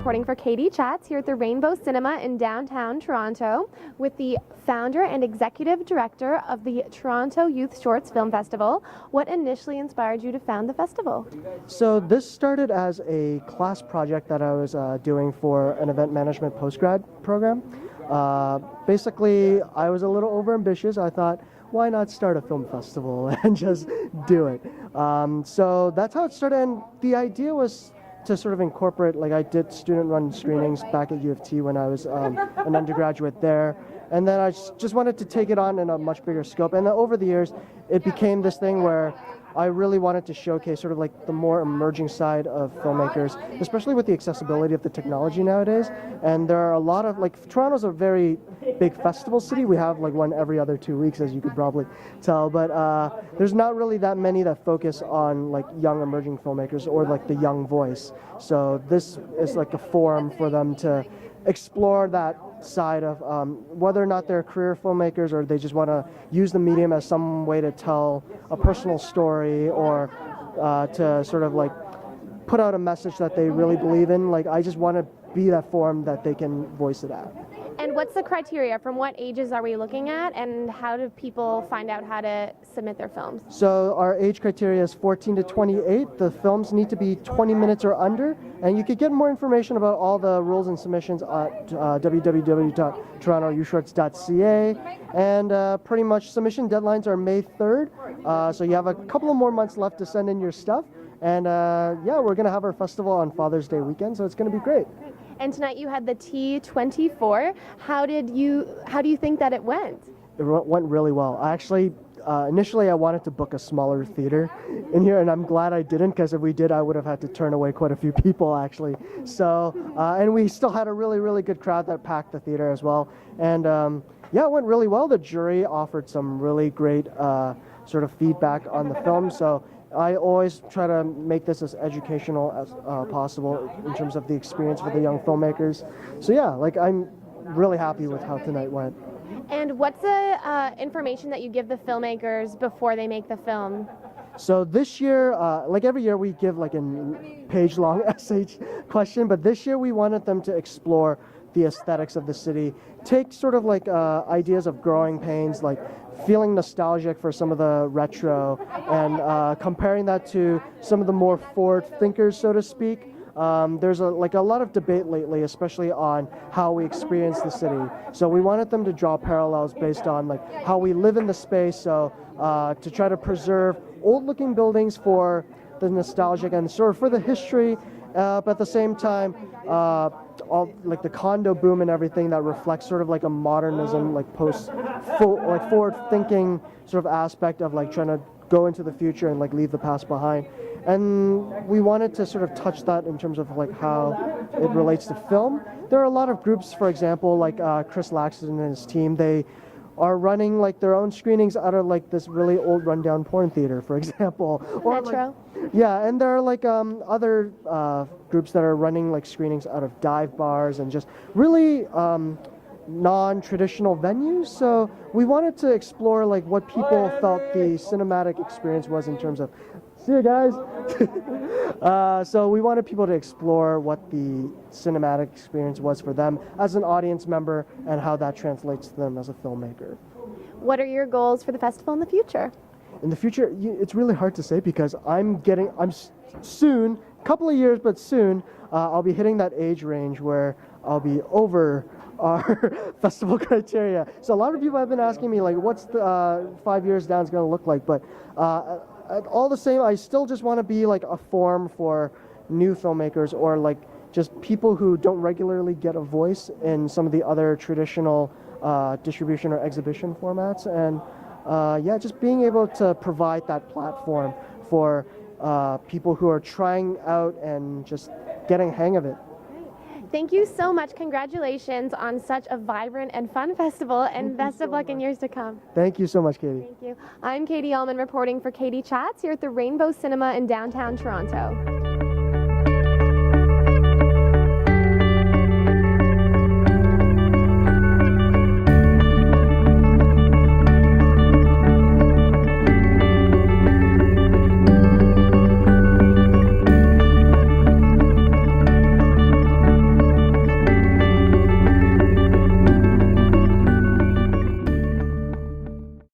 reporting for Katie Chats here at the Rainbow Cinema in downtown Toronto with the founder and executive director of the Toronto Youth Shorts Film Festival. What initially inspired you to found the festival? So this started as a class project that I was doing for an event management postgrad program. Basically, I was a little overambitious. I thought, why not start a film festival and just do it? So that's how it started, and the idea was to sort of incorporate, like I did student-run screenings back at U of T when I was an undergraduate there, and then I just wanted to take it on in a much bigger scope, and then over the years it became this thing where I really wanted to showcase sort of like the more emerging side of filmmakers, especially with the accessibility of the technology nowadays. And there are a lot of, like, Toronto's a very big festival city. We have like one every other 2 weeks, as you could probably tell, but there's not really that many that focus on like young emerging filmmakers or like the young voice. So this is like a forum for them to explore that side of whether or not they're career filmmakers or they just want to use the medium as some way to tell a personal story or to sort of like put out a message that they really believe in. Like, I just want to be that forum that they can voice it at. And what's the criteria? From what ages are we looking at, and how do people find out how to submit their films? So our age criteria is 14 to 28. The films need to be 20 minutes or under, and you could get more information about all the rules and submissions at www.torontoushorts.ca. And pretty much submission deadlines are May 3rd, so you have a couple of more months left to send in your stuff. And yeah, we're going to have our festival on Father's Day weekend, so it's going to be great. And tonight you had the T24. How do you think that it went? It went really well. Actually, initially I wanted to book a smaller theater in here, and I'm glad I didn't, because if we did, I would have had to turn away quite a few people, actually. So, and we still had a really, really good crowd that packed the theater as well. And yeah, it went really well. The jury offered some really great sort of feedback on the film. So I always try to make this as educational as possible in terms of the experience for the young filmmakers. So yeah, like, I'm really happy with how tonight went. And what's the information that you give the filmmakers before they make the film? So this year, like every year, we give like a page-long essay question, but this year we wanted them to explore the aesthetics of the city, take sort of like ideas of growing pains, like feeling nostalgic for some of the retro, and comparing that to some of the more forward thinkers, so to speak. There's a lot of debate lately, especially on how we experience the city. So we wanted them to draw parallels based on like how we live in the space. So to try to preserve old-looking buildings for the nostalgic and sort of for the history, but at the same time, all like the condo boom and everything that reflects sort of like a modernism, like forward-thinking sort of aspect of like trying to go into the future and like leave the past behind. And we wanted to sort of touch that in terms of like how it relates to film. There are a lot of groups, for example, like Chris Laxton and his team. They are running like their own screenings out of like this really old rundown porn theater, for example. Or Metro. Like, yeah, and there are like other groups that are running like screenings out of dive bars and just really non-traditional venues. So we wanted to explore like what people felt the cinematic experience was in terms of, see you guys. So we wanted people to explore what the cinematic experience was for them as an audience member and how that translates to them as a filmmaker. What are your goals for the festival in the future? In the future, it's really hard to say, because I'm soon, couple of years, but soon, I'll be hitting that age range where I'll be over our festival criteria. So a lot of people have been asking me like, what's the 5 years down is going to look like? But all the same, I still just want to be like a forum for new filmmakers, or like just people who don't regularly get a voice in some of the other traditional distribution or exhibition formats. And yeah, just being able to provide that platform for people who are trying out and just getting a hang of it. Thank you so much. Congratulations on such a vibrant and fun festival, and best of luck in years to come. Thank you so much, Katie. Thank you. I'm Katie Uhlmann reporting for Katie Chats here at the Rainbow Cinema in downtown Toronto.